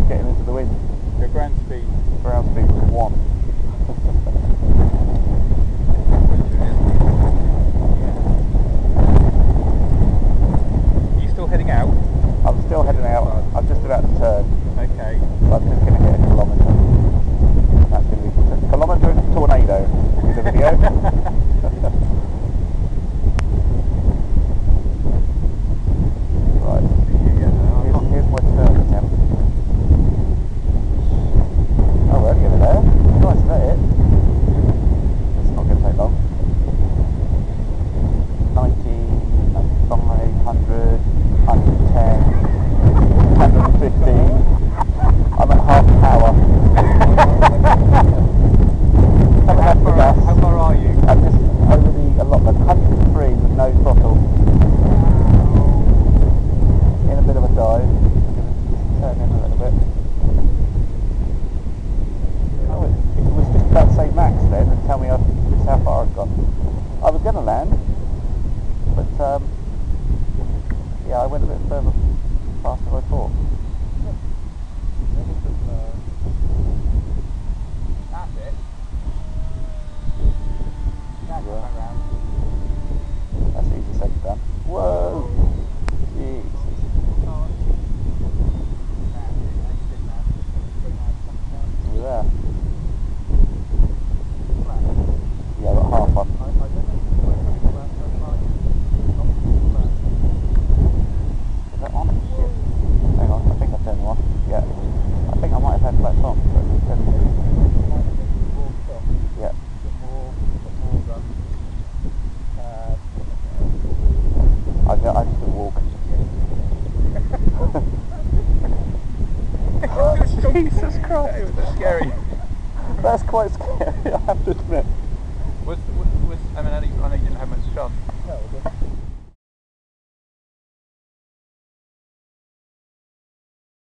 getting into the wind. The ground speed. Ground speed was 1. Are you still heading out? I'm still heading out. I'm just about to turn. Okay. So I'm just going to hit a kilometre. That's going to be kilometre and tornado in the video. Right. Here's my turn attempt. Oh, we're only over there. Nice, is that it? It's not going to take long. 90, 95, 100, 110, 115. I'm at half power. How far are you? I'm just over the allotment, 103 with no throttle. In a bit of a dive. I'm going to turn in a little bit. Oh, it was just about to say max then and tell me just how far I've gone. I was going to land, but yeah, I went a bit further faster than I thought. That's it. That's Yeah. around. That's easy said and done. Whoa! Jesus. You there? Yeah, I got half one. Is that on? Shit. Hang on, I think I turned one. Yeah. I think I might have had flaps on, but yeah. I just do walk. Jesus Christ! It was scary. That's quite scary, I have to admit. I mean, I know you didn't have much chance.